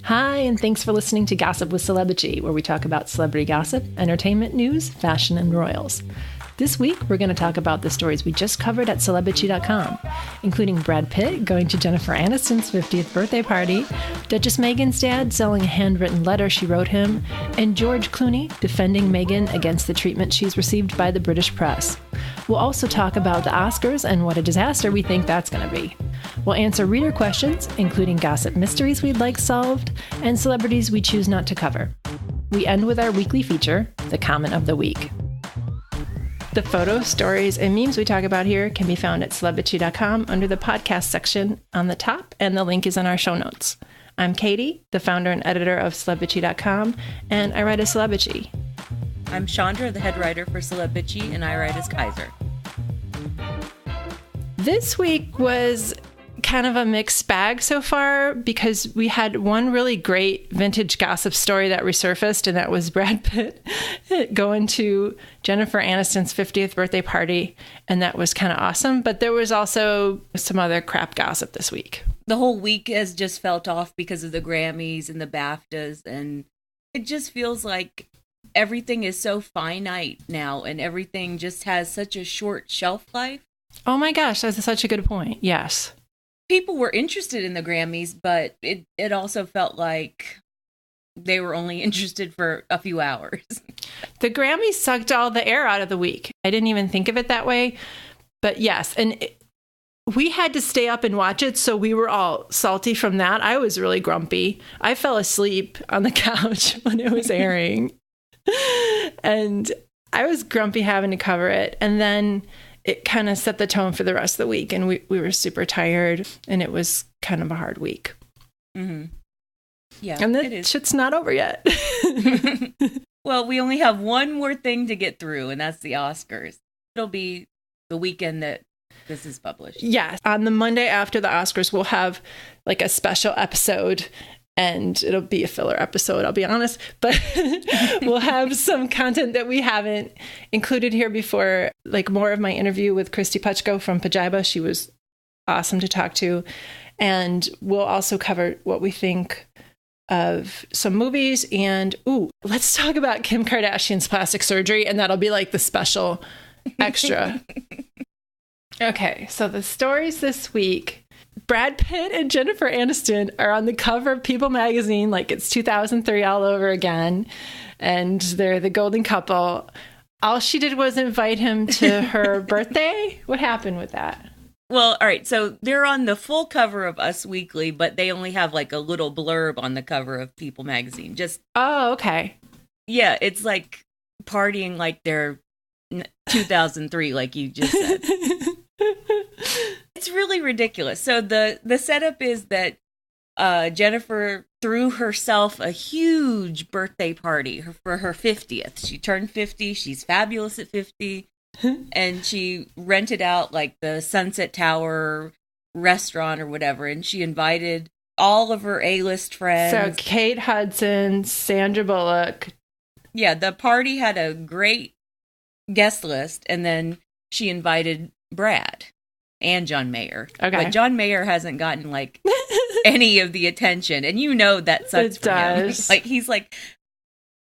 Hi, and thanks for listening to Gossip with Celebitchy, where we talk about celebrity gossip, entertainment news, fashion, and royals. This week, we're going to talk about the stories we just covered at Celebitchy.com, including Brad Pitt going to Jennifer Aniston's 50th birthday party, Duchess Meghan's dad selling a handwritten letter she wrote him, and George Clooney defending Meghan against the treatment she's received by the British press. We'll also talk about the Oscars and what a disaster we think that's going to be. We'll answer reader questions, including gossip mysteries we'd like solved, and celebrities we choose not to cover. We end with our weekly feature, the Comment of the Week. The photos, stories, and memes we talk about here can be found at Celebitchy.com under the podcast section on the top, and the link is in our show notes. I'm Katie, the founder and editor of Celebitchy.com, and I write as Celebitchy. I'm Chandra, the head writer for Celebitchy, and I write as Kaiser. This week was kind of a mixed bag so far because we had one really great vintage gossip story that resurfaced, and that was Brad Pitt going to Jennifer Aniston's 50th birthday party, and that was kind of awesome. But there was also some other crap gossip this week. The whole week has just felt off because of the Grammys and the BAFTAs, and it just feels like everything is so finite now, and everything just has such a short shelf life. Oh my gosh, that's such a good point. Yes. People were interested in the Grammys, but it also felt like they were only interested for a few hours. The Grammys sucked all the air out of the week. I didn't even think of it that way. But yes, and we had to stay up and watch it, so we were all salty from that. I was really grumpy. I fell asleep on the couch when it was airing. And I was grumpy having to cover it. And then it kind of set the tone for the rest of the week, and we were super tired, and it was kind of a hard week. Mm-hmm. Yeah, and the shit's not over yet. Well, we only have one more thing to get through, and that's the Oscars. It'll be the weekend that this is published. Yes, on the Monday after the Oscars, we'll have like a special episode, and it'll be a filler episode, I'll be honest, but we'll have some content that we haven't included here before, like more of my interview with Christy Puchko from Pajiba. She was awesome to talk to. And we'll also cover what we think of some movies. And, let's talk about Kim Kardashian's plastic surgery, and that'll be like the special extra. Okay, so the stories this week. Brad Pitt and Jennifer Aniston are on the cover of People magazine like it's 2003 all over again, and they're the golden couple. All she did was invite him to her birthday. What happened with that? Well, all right, so they're on the full cover of Us Weekly, but they only have like a little blurb on the cover of People magazine. Oh, okay. Yeah, it's like partying like they're 2003, like you just said. It's really ridiculous. So the setup is that Jennifer threw herself a huge birthday party for her 50th. She turned 50. She's fabulous at 50. And she rented out like the Sunset Tower restaurant or whatever. And she invited all of her A-list friends. So Kate Hudson, Sandra Bullock. Yeah, the party had a great guest list. And then she invited Brad and John Mayer. Okay. But John Mayer hasn't gotten like any of the attention, and you know that sucks for him. Like he's like,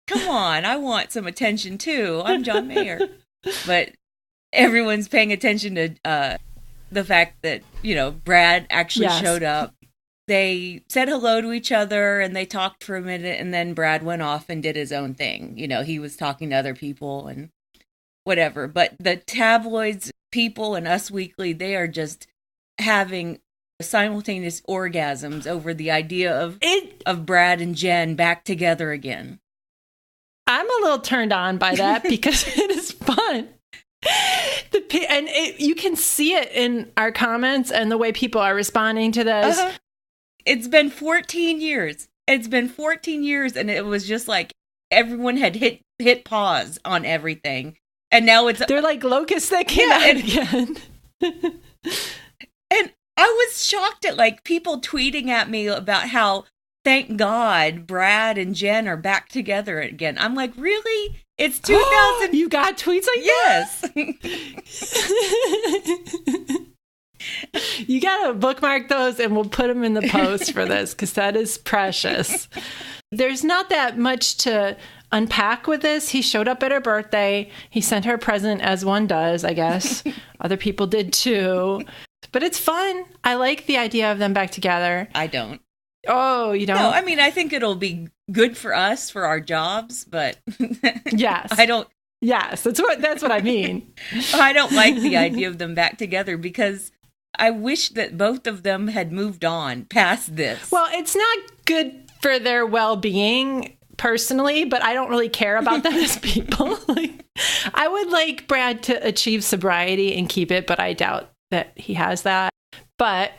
come on, I want some attention too. I'm John Mayer. But everyone's paying attention to the fact that, Brad actually showed up. They said hello to each other and they talked for a minute, and then Brad went off and did his own thing. He was talking to other people and whatever. But the tabloids, People, and Us Weekly, they are just having simultaneous orgasms over the idea of Brad and Jen back together again. I'm a little turned on by that because it is fun. You can see it in our comments and the way people are responding to this. Uh-huh. It's been 14 years. It's been 14 years, and it was just like everyone had hit pause on everything. And now they're like locusts that came out again. And I was shocked at like people tweeting at me about how, thank God, Brad and Jen are back together again. I'm like, really? It's 2000. You got tweets like yes. You got to bookmark those and we'll put them in the post for this because that is precious. There's not that much to unpack with this. He showed up at her birthday. He sent her a present, as one does, I guess. Other people did too. But it's fun. I like the idea of them back together. I don't. Oh, you don't? No, I mean, I think it'll be good for us, for our jobs, but yes. I don't. Yes, that's what I mean. I don't like the idea of them back together because I wish that both of them had moved on past this. Well, it's not good for their well-being personally, but I don't really care about them as people. I would like Brad to achieve sobriety and keep it, but I doubt that he has that. But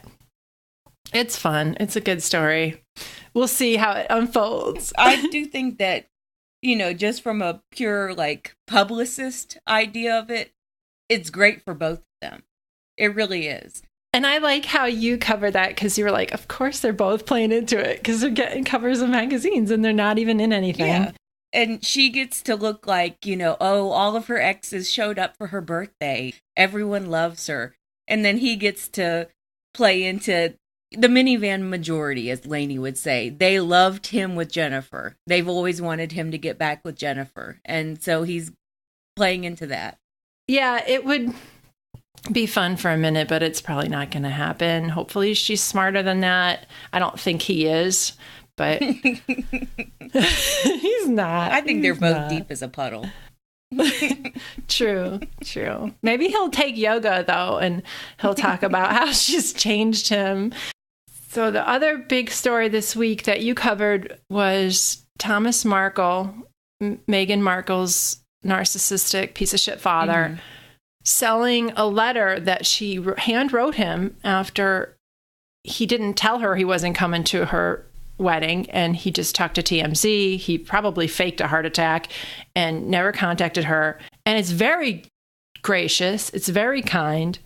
it's fun. It's a good story. We'll see how it unfolds. I do think that, just from a pure publicist idea of it, it's great for both of them. It really is. And I like how you cover that because you were like, of course they're both playing into it because they're getting covers of magazines and they're not even in anything. Yeah. And she gets to look like, all of her exes showed up for her birthday. Everyone loves her. And then he gets to play into the minivan majority, as Lainey would say. They loved him with Jennifer. They've always wanted him to get back with Jennifer. And so he's playing into that. Yeah, it would be fun for a minute, but it's probably not going to happen. Hopefully she's smarter than that. I don't think he is, but he's not. I think they're both deep as a puddle. True. Maybe he'll take yoga, though, and he'll talk about how she's changed him. So the other big story this week that you covered was Thomas Markle, Meghan Markle's narcissistic piece of shit father, selling a letter that she hand wrote him after he didn't tell her he wasn't coming to her wedding, and he just talked to TMZ. He probably faked a heart attack and never contacted her. And it's very gracious. It's very kind.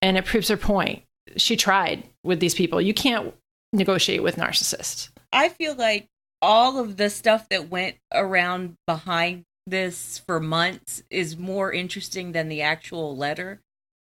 And it proves her point. She tried with these people. You can't negotiate with narcissists. I feel like all of the stuff that went around behind this for months is more interesting than the actual letter.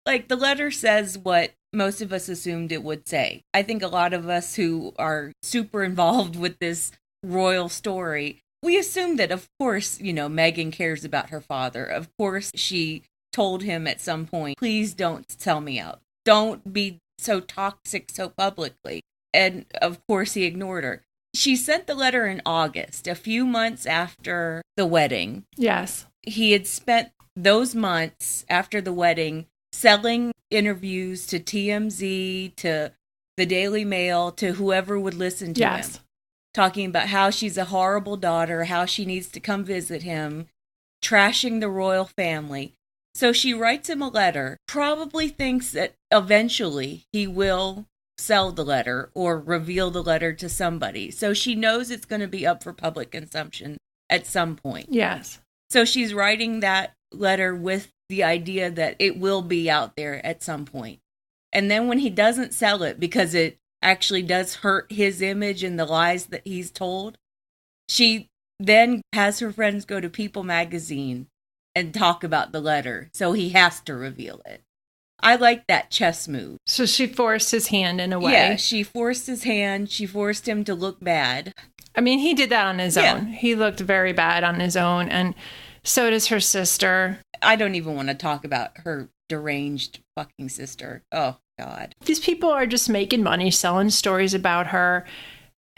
Like, the letter says what most of us assumed it would say. I think a lot of us who are super involved with this royal story, we assume that, of course, Meghan cares about her father. Of course, she told him at some point, please don't sell me out. Don't be so toxic so publicly. And of course, he ignored her. She sent the letter in August, a few months after the wedding. Yes. He had spent those months after the wedding selling interviews to TMZ, to the Daily Mail, to whoever would listen to him. Talking about how she's a horrible daughter, how she needs to come visit him, trashing the royal family. So she writes him a letter, probably thinks that eventually he will sell the letter or reveal the letter to somebody. So she knows it's going to be up for public consumption at some point. Yes. So she's writing that letter with the idea that it will be out there at some point. And then when he doesn't sell it because it actually does hurt his image and the lies that he's told, she then has her friends go to People magazine and talk about the letter. So he has to reveal it. I like that chess move. So she forced his hand in a way. Yeah, she forced his hand. She forced him to look bad. I mean, he did that on his own. He looked very bad on his own. And so does her sister. I don't even want to talk about her deranged fucking sister. Oh, God. These people are just making money, selling stories about her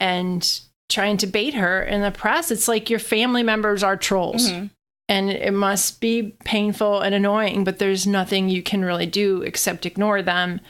and trying to bait her in the press. It's like your family members are trolls. Mm-hmm. And it must be painful and annoying, but there's nothing you can really do except ignore them.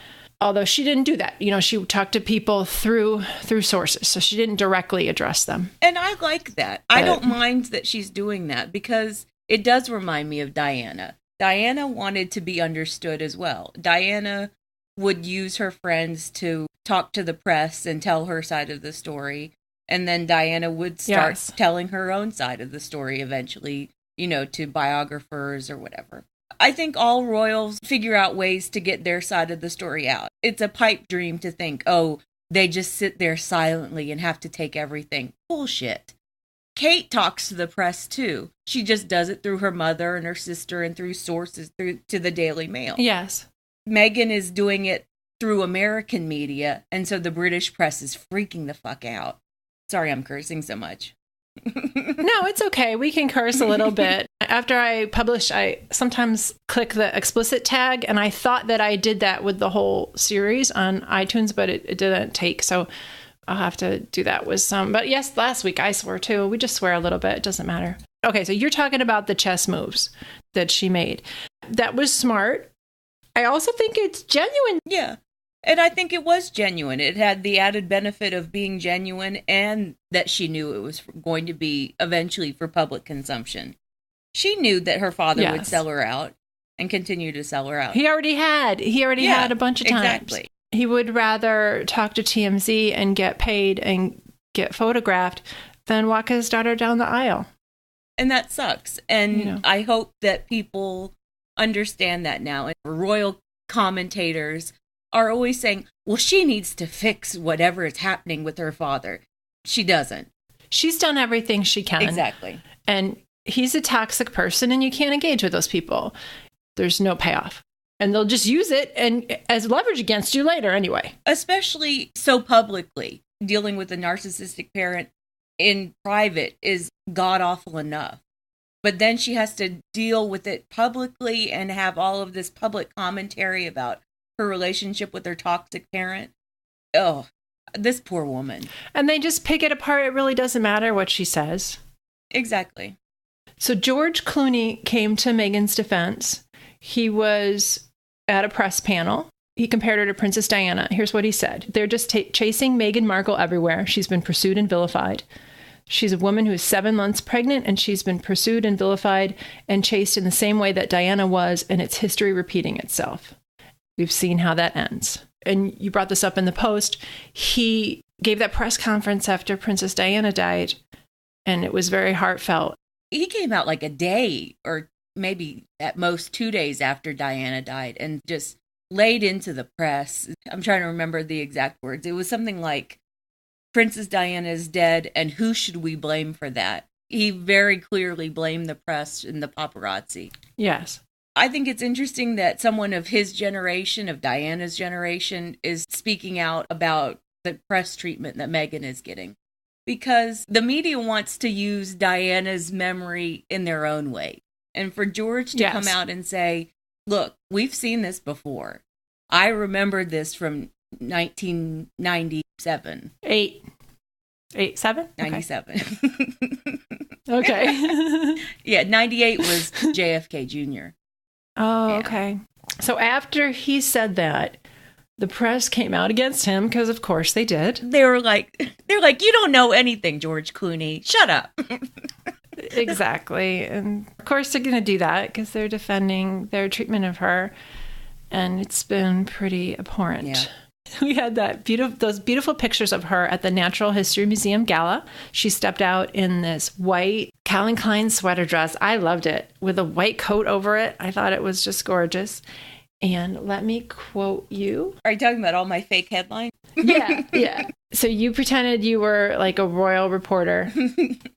Although she didn't do that. She talked to people through sources, so she didn't directly address them. And I like that. I don't mind that she's doing that because it does remind me of Diana. Diana wanted to be understood as well. Diana would use her friends to talk to the press and tell her side of the story. And then Diana would start telling her own side of the story eventually, to biographers or whatever. I think all royals figure out ways to get their side of the story out. It's a pipe dream to think, they just sit there silently and have to take everything. Bullshit. Kate talks to the press too. She just does it through her mother and her sister and through sources to the Daily Mail. Yes. Meghan is doing it through American media, and so the British press is freaking the fuck out. Sorry, I'm cursing so much. No, it's okay. We can curse a little bit. After I publish, I sometimes click the explicit tag, and I thought that I did that with the whole series on iTunes, but it didn't take, so I'll have to do that with some. But yes, last week I swore too. We just swear a little bit. It doesn't matter. Okay, so you're talking about the chess moves that she made. That was smart. I also think it's genuine. Yeah. And I think it was genuine. It had the added benefit of being genuine and that she knew it was going to be eventually for public consumption. She knew that her father would sell her out and continue to sell her out. He already had a bunch of times. Exactly. He would rather talk to TMZ and get paid and get photographed than walk his daughter down the aisle. And that sucks. And I hope that people understand that now. And royal commentators are always saying, well, she needs to fix whatever is happening with her father. She doesn't. She's done everything she can. Exactly. And he's a toxic person, and you can't engage with those people. There's no payoff. And they'll just use it and as leverage against you later anyway. Especially so publicly. Dealing with a narcissistic parent in private is god-awful enough. But then she has to deal with it publicly and have all of this public commentary about her relationship with her toxic parent. Oh, this poor woman. And they just pick it apart. It really doesn't matter what she says. Exactly. So George Clooney came to Meghan's defense. He was at a press panel. He compared her to Princess Diana. Here's what he said. They're just chasing Meghan Markle everywhere. She's been pursued and vilified. She's a woman who is 7 months pregnant, and she's been pursued and vilified and chased in the same way that Diana was, and it's history repeating itself. We've seen how that ends. And you brought this up in the Post. He gave that press conference after Princess Diana died, and it was very heartfelt. He came out like a day or maybe at most 2 days after Diana died and just laid into the press. I'm trying to remember the exact words. It was something like, Princess Diana is dead, and who should we blame for that? He very clearly blamed the press and the paparazzi. Yes. I think it's interesting that someone of his generation, of Diana's generation, is speaking out about the press treatment that Meghan is getting. Because the media wants to use Diana's memory in their own way. And for George to come out and say, look, we've seen this before. I remember this from 1997. 97? 97. Okay. Yeah, 98 was JFK Jr. Oh, yeah. Okay. So after he said that, the press came out against him because, of course, they did. They're like, you don't know anything, George Clooney. Shut up. Exactly. And of course, they're going to do that because they're defending their treatment of her. And it's been pretty abhorrent. Yeah. We had those beautiful pictures of her at the Natural History Museum Gala. She stepped out in this white Calvin Klein sweater dress. I loved it, with a white coat over it. I thought it was just gorgeous. And let me quote you. Are you talking about all my fake headlines? Yeah. So you pretended you were like a royal reporter.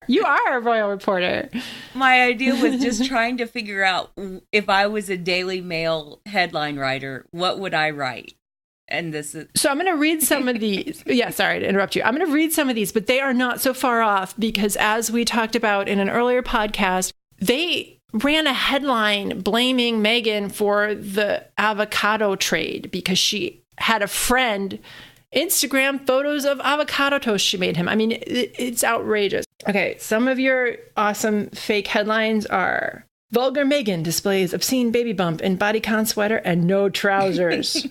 You are a royal reporter. My idea was just trying to figure out, if I was a Daily Mail headline writer, what would I write? And this is... So I'm going to read some of these. Yeah, sorry to interrupt you. I'm going to read some of these, but they are not so far off because, as we talked about in an earlier podcast, they ran a headline blaming Meghan for the avocado trade because she had a friend Instagram photos of avocado toast she made him. I mean, it's outrageous. Okay, some of your awesome fake headlines are: vulgar Meghan displays obscene baby bump in bodycon sweater and no trousers.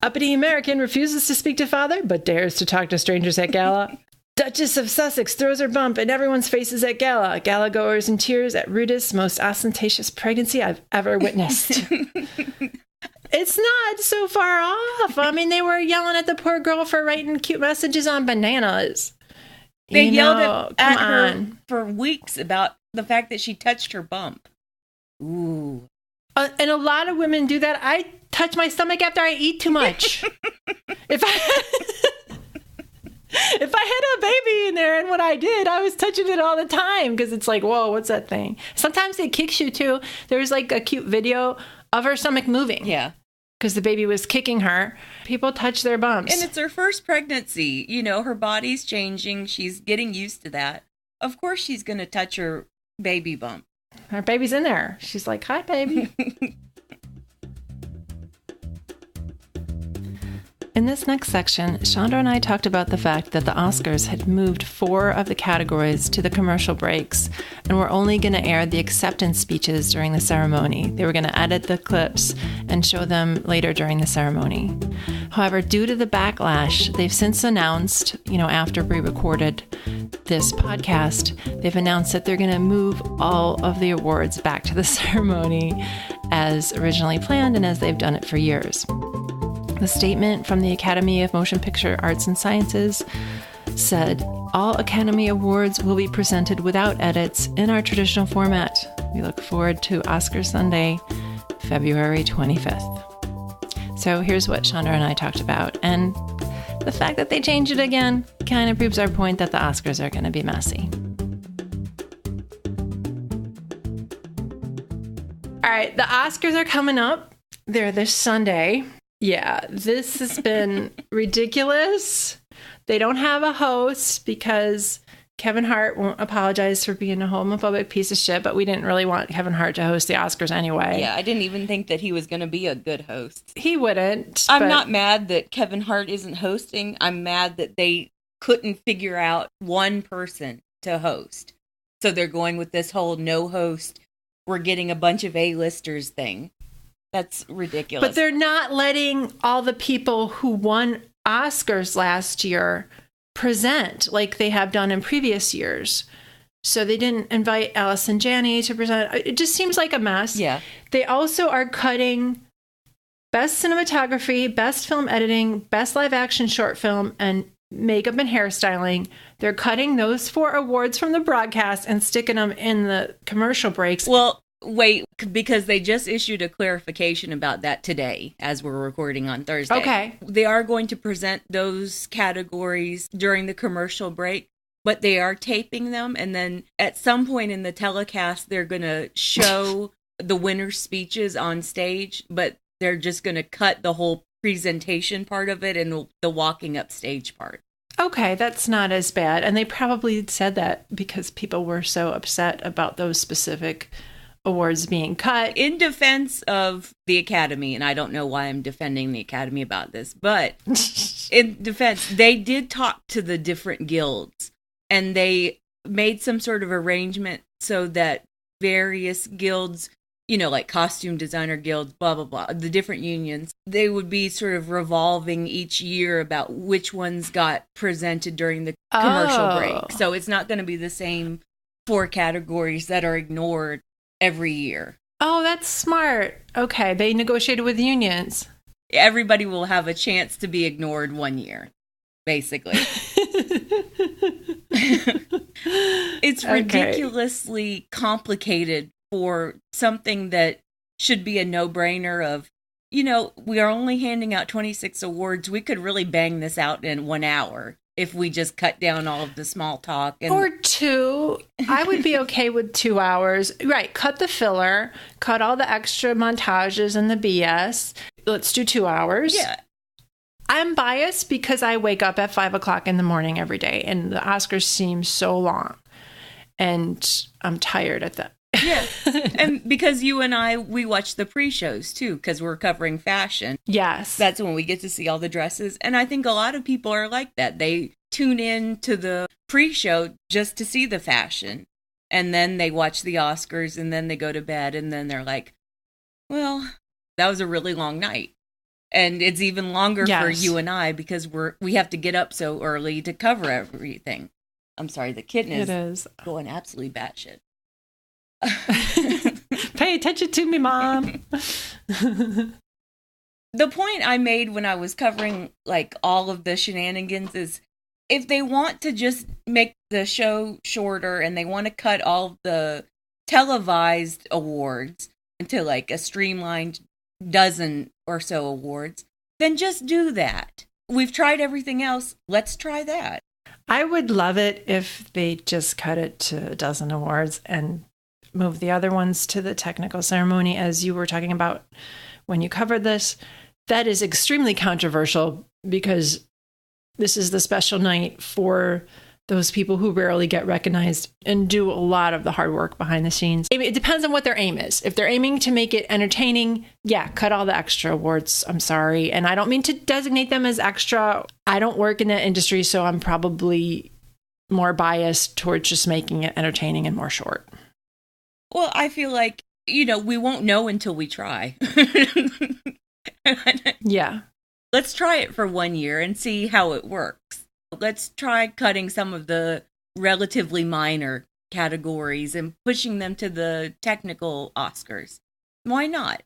Uppity American refuses to speak to father, but dares to talk to strangers at gala. Duchess of Sussex throws her bump in everyone's faces at gala. Gala goers in tears at rudest, most ostentatious pregnancy I've ever witnessed. It's not so far off. I mean, they were yelling at the poor girl for writing cute messages on bananas. They yelled at her for weeks about the fact that she touched her bump. Ooh. And a lot of women do that. I touch my stomach after I eat too much. If I had a baby in there and what I did, I was touching it all the time because it's like, whoa, what's that thing? Sometimes it kicks you too. There's like a cute video of her stomach moving. Yeah. because the baby was kicking her. People touch their bumps. And it's her first pregnancy. You know, her body's changing. She's getting used to that. Of course she's going to touch her baby bump. Her baby's in there. She's like, hi, baby. In this next section, Chandra and I talked about the fact that the Oscars had moved 4 of the categories to the commercial breaks and were only going to air the acceptance speeches during the ceremony. They were going to edit the clips and show them later during the ceremony. However, due to the backlash, they've since announced, after we recorded this podcast, they've announced that they're going to move all of the awards back to the ceremony as originally planned and as they've done it for years. The statement from the Academy of Motion Picture Arts and Sciences said, all Academy Awards will be presented without edits in our traditional format. We look forward to Oscar Sunday, February 25th. So here's what Chandra and I talked about. And the fact that they changed it again kind of proves our point that the Oscars are going to be messy. All right, the Oscars are coming up. They're this Sunday. Yeah, this has been ridiculous. They don't have a host because Kevin Hart won't apologize for being a homophobic piece of shit, but we didn't really want Kevin Hart to host the Oscars anyway. Yeah, I didn't even think that he was going to be a good host. He wouldn't. I'm not mad that Kevin Hart isn't hosting. I'm mad that they couldn't figure out one person to host. So they're going with this whole no host, we're getting a bunch of A-listers thing. That's ridiculous. But they're not letting all the people who won Oscars last year present like they have done in previous years. So they didn't invite Allison Janney to present. It just seems like a mess. Yeah. They also are cutting Best Cinematography, Best Film Editing, Best Live Action Short Film, and Makeup and Hairstyling. They're cutting those 4 awards from the broadcast and sticking them in the commercial breaks. Well, wait, because they just issued a clarification about that today as we're recording on Thursday. Okay. They are going to present those categories during the commercial break, but they are taping them. And then at some point in the telecast, they're going to show the winner's speeches on stage, but they're just going to cut the whole presentation part of it and the walking up stage part. Okay, that's not as bad. And they probably said that because people were so upset about those specific awards being cut. In defense of the Academy, and I don't know why I'm defending the Academy about this, but in defense, they did talk to the different guilds and they made some sort of arrangement so that various guilds, like costume designer guilds, blah, blah, blah, the different unions, they would be sort of revolving each year about which ones got presented during the commercial break. So it's not going to be the same 4 categories that are ignored every year. Oh, that's smart. Okay, they negotiated with unions. Everybody will have a chance to be ignored one year, basically. It's ridiculously complicated for something that should be a no-brainer of, we are only handing out 26 awards. We could really bang this out in 1 hour if we just cut down all of the small talk. Or 2. I would be okay with 2 hours. Right. Cut the filler. Cut all the extra montages and the BS. Let's do 2 hours. Yeah. I'm biased because I wake up at 5 o'clock in the morning every day and the Oscars seem so long. And I'm tired at that. Yeah. And because you and I, we watch the pre-shows too, because we're covering fashion. Yes. That's when we get to see all the dresses. And I think a lot of people are like that. They tune in to the pre-show just to see the fashion. And then they watch the Oscars and then they go to bed and then they're like, well, that was a really long night. And it's even longer for you and I because we have to get up so early to cover everything. I'm sorry, the kitten is going absolutely batshit. Pay attention to me, Mom. The point I made when I was covering all of the shenanigans is if they want to just make the show shorter and they want to cut all the televised awards into a streamlined dozen or so awards, then just do that. We've tried everything else. Let's try that. I would love it if they just cut it to a dozen awards and move the other ones to the technical ceremony, as you were talking about when you covered this. That is extremely controversial because this is the special night for those people who rarely get recognized and do a lot of the hard work behind the scenes. It depends on what their aim is. If they're aiming to make it entertaining, yeah, cut all the extra awards. I'm sorry. And I don't mean to designate them as extra. I don't work in that industry, so I'm probably more biased towards just making it entertaining and more short. Well, I feel like, we won't know until we try. Yeah. Let's try it for 1 year and see how it works. Let's try cutting some of the relatively minor categories and pushing them to the technical Oscars. Why not?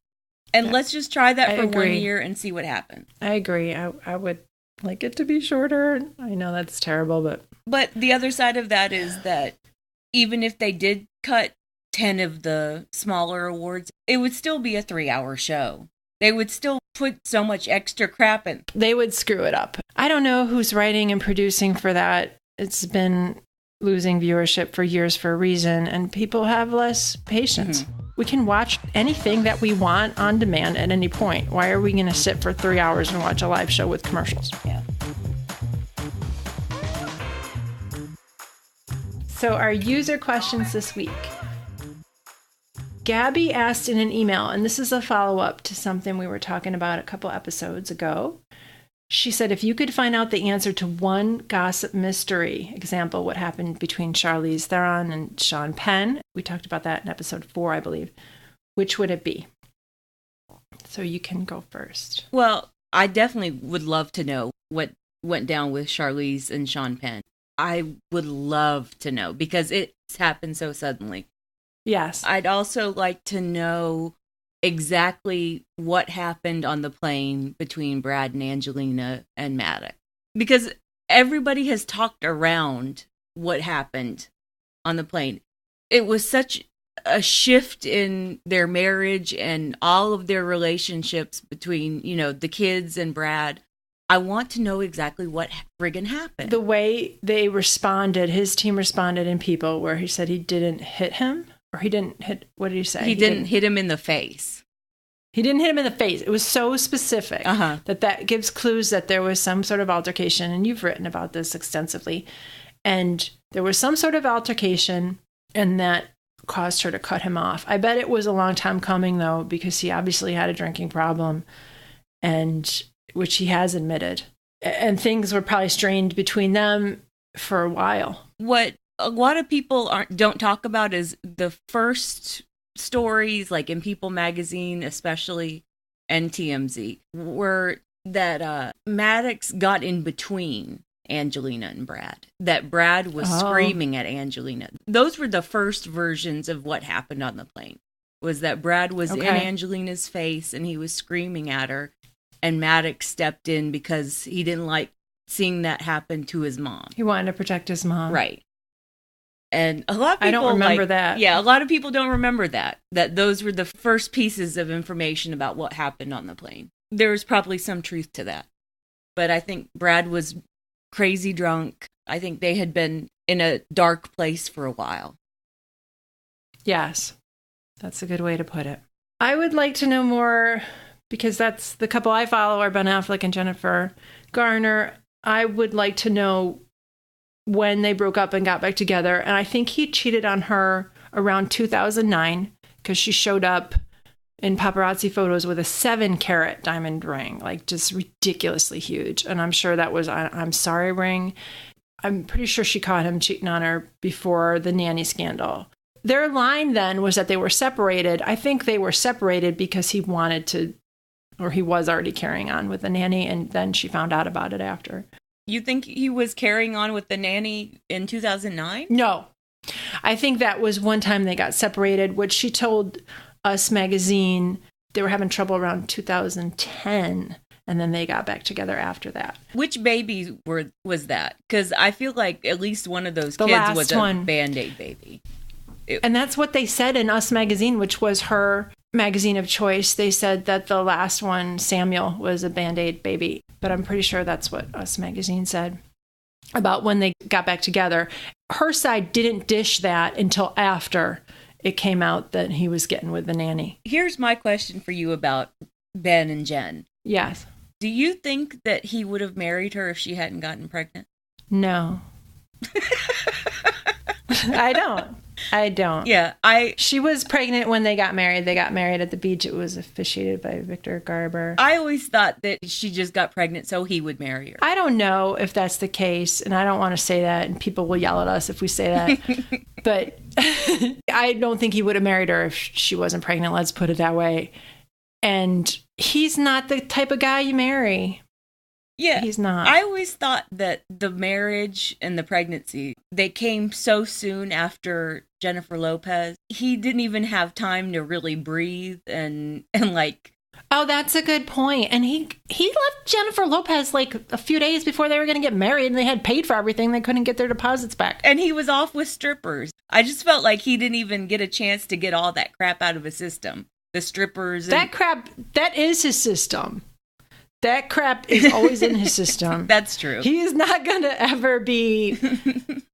And let's just try that for 1 year and see what happens. I agree. I would like it to be shorter. I know that's terrible, but... But the other side of that is that even if they did cut 10 of the smaller awards, it would still be a 3-hour show. They would still put so much extra crap in. They would screw it up. I don't know who's writing and producing for that. It's been losing viewership for years for a reason, and people have less patience. Mm-hmm. We can watch anything that we want on demand at any point. Why are we going to sit for 3 hours and watch a live show with commercials? Yeah. So our user questions this week. Gabby asked in an email, and this is a follow-up to something we were talking about a couple episodes ago. She said, if you could find out the answer to one gossip mystery, example, what happened between Charlize Theron and Sean Penn, we talked about that in episode 4, I believe, which would it be? So you can go first. Well, I definitely would love to know what went down with Charlize and Sean Penn. I would love to know because it's happened so suddenly. Yes. I'd also like to know exactly what happened on the plane between Brad and Angelina and Maddox. Because everybody has talked around what happened on the plane. It was such a shift in their marriage and all of their relationships between, the kids and Brad. I want to know exactly what friggin' happened. The way they responded, his team responded in People, where he said he didn't hit him. Or he didn't hit, what did he say? He didn't hit him in the face. He didn't hit him in the face. It was so specific that gives clues that there was some sort of altercation. And you've written about this extensively. And there was some sort of altercation, and that caused her to cut him off. I bet it was a long time coming, though, because he obviously had a drinking problem, and which he has admitted. And things were probably strained between them for a while. What a lot of people don't talk about is the first stories, like in People magazine, especially, and TMZ, were that Maddox got in between Angelina and Brad. That Brad was screaming at Angelina. Those were the first versions of what happened on the plane. Was that Brad was in Angelina's face and he was screaming at her, and Maddox stepped in because he didn't like seeing that happen to his mom. He wanted to protect his mom. Right. And a lot of people... I don't remember that. Yeah, a lot of people don't remember that those were the first pieces of information about what happened on the plane. There was probably some truth to that. But I think Brad was crazy drunk. I think they had been in a dark place for a while. Yes, that's a good way to put it. I would like to know more, because that's the couple I follow are Ben Affleck and Jennifer Garner. I would like to know when they broke up and got back together. And I think he cheated on her around 2009 because she showed up in paparazzi photos with a 7-carat diamond ring, like just ridiculously huge. And I'm sure that was an I'm sorry ring. I'm pretty sure she caught him cheating on her before the nanny scandal. Their line then was that they were separated. I think they were separated because he wanted to, or he was already carrying on with the nanny, and then she found out about it after. You think he was carrying on with the nanny in 2009? No. I think that was one time they got separated, which she told Us Magazine they were having trouble around 2010, and then they got back together after that. Which baby was that? Because I feel like at least one of those kids was a Band-Aid baby. And that's what they said in Us Magazine, which was her magazine of choice. They said that the last one, Samuel, was a Band-Aid baby. But I'm pretty sure that's what Us Magazine said about when they got back together. Her side didn't dish that until after it came out that he was getting with the nanny. Here's my question for you about Ben and Jen. Yes. Do you think that he would have married her if she hadn't gotten pregnant? No. I don't. Yeah, She was pregnant when they got married. They got married at the beach. It was officiated by Victor Garber. I always thought that she just got pregnant so he would marry her. I don't know if that's the case, and I don't want to say that, and people will yell at us if we say that. But I don't think he would have married her if she wasn't pregnant. Let's put it that way. And he's not the type of guy you marry. Yeah, he's not. I always thought that the marriage and the pregnancy, they came so soon after Jennifer Lopez. He didn't even have time to really breathe and like... Oh, that's a good point. And he left Jennifer Lopez like a few days before they were going to get married, and they had paid for everything. They couldn't get their deposits back. And he was off with strippers. I just felt like he didn't even get a chance to get all that crap out of his system. The strippers. That crap, that is his system. That crap is always in his system. That's true. He is not going to ever be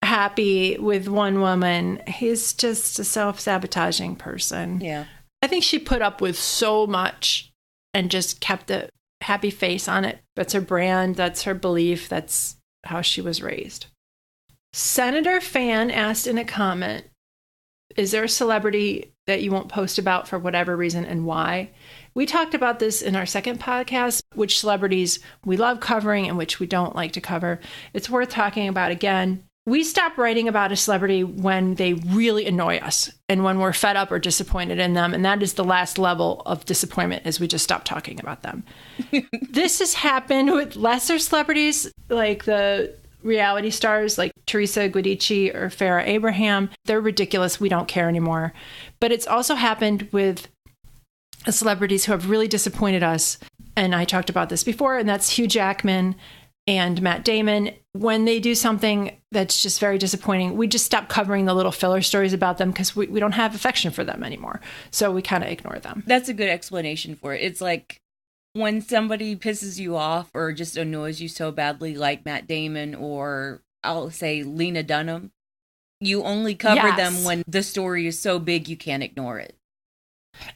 happy with one woman. He's just a self-sabotaging person. Yeah. I think she put up with so much and just kept a happy face on it. That's her brand. That's her belief. That's how she was raised. Senator Fan asked in a comment, is there a celebrity that you won't post about for whatever reason and why? We talked about this in our second podcast, which celebrities we love covering and which we don't like to cover. It's worth talking about again. We stop writing about a celebrity when they really annoy us and when we're fed up or disappointed in them. And that is the last level of disappointment, is we just stop talking about them. This has happened with lesser celebrities like the reality stars like Teresa Giudice or Farrah Abraham. They're ridiculous. We don't care anymore. But it's also happened with celebrities who have really disappointed us. And I talked about this before, and that's Hugh Jackman and Matt Damon. When they do something that's just very disappointing, we just stop covering the little filler stories about them because we don't have affection for them anymore. So we kind of ignore them. That's a good explanation for it. It's like when somebody pisses you off or just annoys you so badly, like Matt Damon or I'll say Lena Dunham, you only cover them when the story is so big you can't ignore it.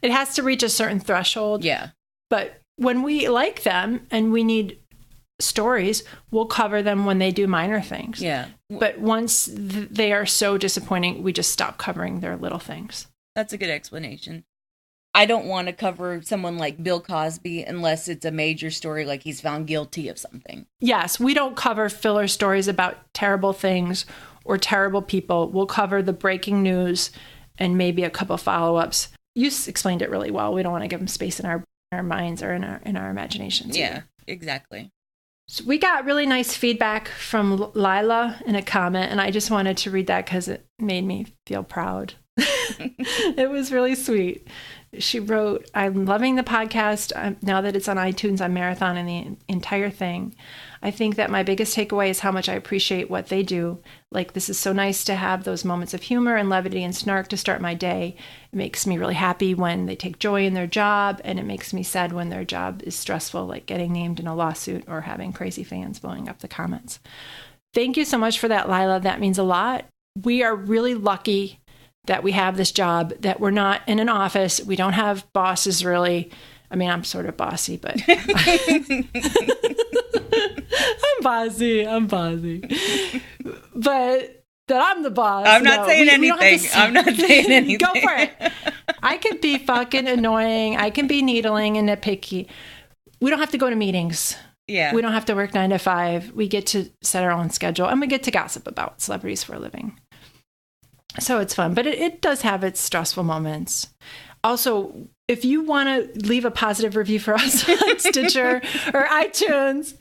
It has to reach a certain threshold. Yeah. But when we like them and we need stories, we'll cover them when they do minor things. Yeah. But once they are so disappointing, we just stop covering their little things. That's a good explanation. I don't want to cover someone like Bill Cosby unless it's a major story, like he's found guilty of something. Yes, we don't cover filler stories about terrible things or terrible people. We'll cover the breaking news and maybe a couple follow-ups. You explained it really well. We don't want to give them space in our minds or in our imaginations. Yeah, either. Exactly. So we got really nice feedback from Lila in a comment, and I just wanted to read that because it made me feel proud. It was really sweet. She wrote, I'm loving the podcast. Now that it's on iTunes, I'm marathoning the entire thing. I think that my biggest takeaway is how much I appreciate what they do. Like, this is so nice to have those moments of humor and levity and snark to start my day. It makes me really happy when they take joy in their job, and it makes me sad when their job is stressful, like getting named in a lawsuit or having crazy fans blowing up the comments. Thank you so much for that, Lila. That means a lot. We are really lucky that we have this job, that we're not in an office. We don't have bosses, really. I mean, I'm sort of bossy, but I'm bossy. But that I'm the boss. I'm not saying anything. I'm not saying anything. Go for it. I could be fucking annoying. I can be needling and nitpicky. We don't have to go to meetings. Yeah. We don't have to work 9 to 5. We get to set our own schedule, and we get to gossip about celebrities for a living. So it's fun, but it does have its stressful moments. Also, if you want to leave a positive review for us on Stitcher or iTunes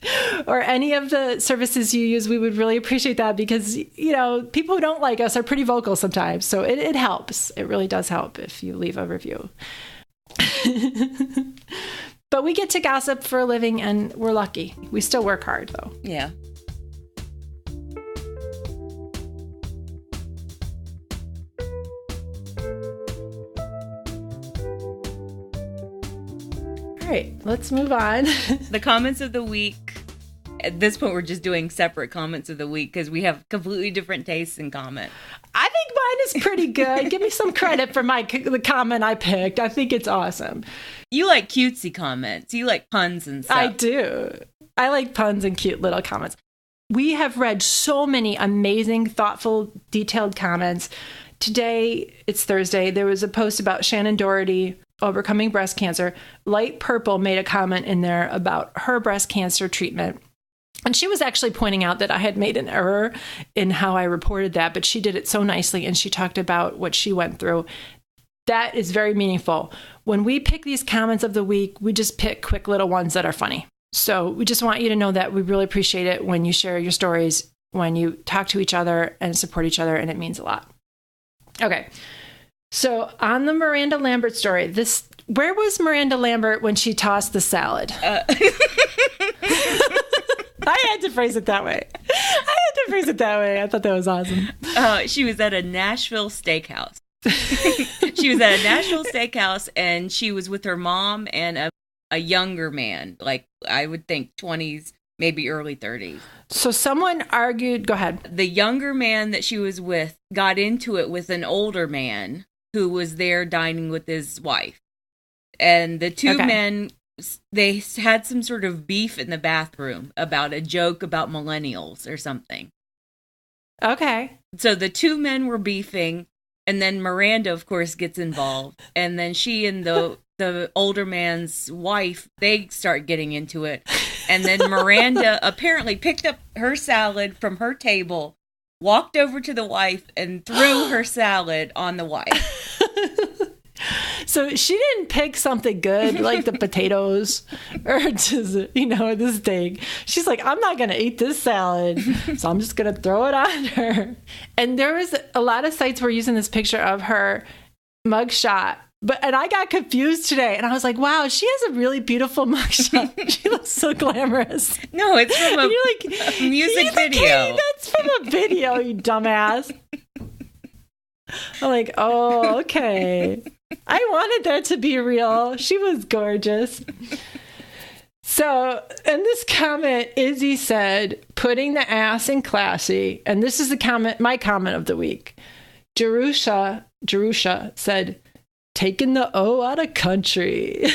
or any of the services you use, we would really appreciate that because, you know, people who don't like us are pretty vocal sometimes. So it helps. It really does help if you leave a review. But we get to gossip for a living, and we're lucky. We still work hard, though. Yeah. All right, let's move on. The comments of the week at this point we're just doing separate comments of the week because we have completely different tastes in comment. I think mine is pretty good. Give me some credit for the comment I picked. I think it's awesome. You like cutesy comments. You like puns and stuff. I do. I like puns and cute little comments. We have read so many amazing, thoughtful, detailed comments. Today, it's Thursday, there was a post about Shannon Doherty overcoming breast cancer. Light Purple made a comment in there about her breast cancer treatment. And she was actually pointing out that I had made an error in how I reported that, but she did it so nicely, and she talked about what she went through. That is very meaningful. When we pick these comments of the week, we just pick quick little ones that are funny. So we just want you to know that we really appreciate it when you share your stories, when you talk to each other and support each other, and it means a lot. Okay. So on the Miranda Lambert story, where was Miranda Lambert when she tossed the salad? I had to phrase it that way. I thought that was awesome. She was at a Nashville steakhouse. And she was with her mom and a younger man, like I would think 20s, maybe early 30s. So someone argued, go ahead. The younger man that she was with got into it with an older man who was there dining with his wife. And the two men, they had some sort of beef in the bathroom about a joke about millennials or something. Okay. So the two men were beefing, and then Miranda, of course, gets involved. And then she and the older man's wife, they start getting into it. And then Miranda apparently picked up her salad from her table, walked over to the wife, and threw her salad on the wife. So she didn't pick something good like the potatoes or just, the steak. She's like, I'm not going to eat this salad, so I'm just going to throw it on her. And there was a lot of sites were using this picture of her mugshot. And I got confused today, and I was like, wow, she has a really beautiful mugshot. She looks so glamorous. No, it's from a music video. Hey, that's from a video, you dumbass. I'm like, oh, okay. I wanted that to be real. She was gorgeous. So, in this comment, Izzy said, putting the ass in classy. And this is my comment of the week. Jerusha said, taking the O out of country.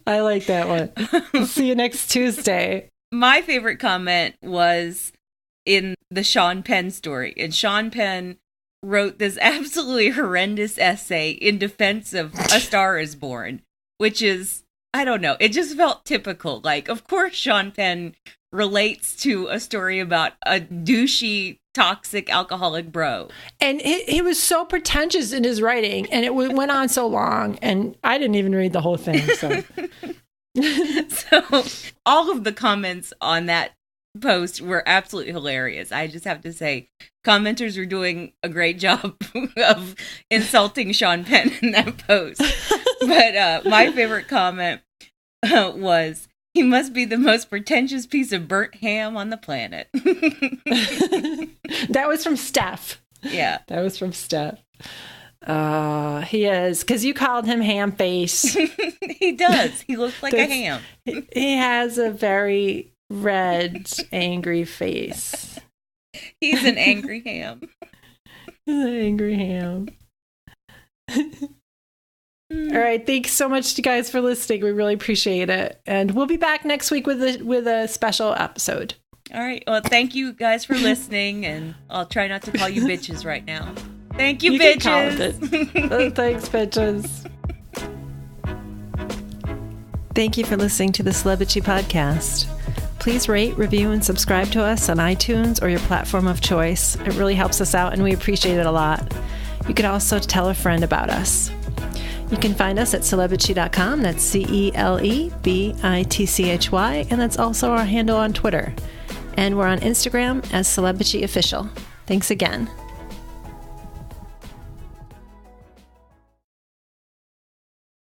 I like that one. We'll see you next Tuesday. My favorite comment was in the Sean Penn story. And Sean Penn wrote this absolutely horrendous essay in defense of A Star is Born, which is, I don't know, it just felt typical. Like, of course, Sean Penn relates to a story about a douchey, toxic, alcoholic bro. And he was so pretentious in his writing, and it went on so long, and I didn't even read the whole thing. So, so all of the comments on that post were absolutely hilarious. I just have to say, commenters were doing a great job of insulting Sean Penn in that post. But my favorite comment was, he must be the most pretentious piece of burnt ham on the planet. That was from Steph. Yeah. That was from Steph. He is, because you called him ham face. He does. He looks like a ham. He has a very red, angry face. He's an angry ham. He's an angry ham. All right. Thanks so much to you guys for listening. We really appreciate it. And we'll be back next week with a special episode. All right. Well, thank you guys for listening. And I'll try not to call you bitches right now. Thank you, bitches. Thanks, bitches. Thank you for listening to the Celebitchy podcast. Please rate, review, and subscribe to us on iTunes or your platform of choice. It really helps us out, and we appreciate it a lot. You can also tell a friend about us. You can find us at Celebitchy.com. That's CELEBITCHY, and that's also our handle on Twitter. And we're on Instagram as Celebitchy Official. Thanks again.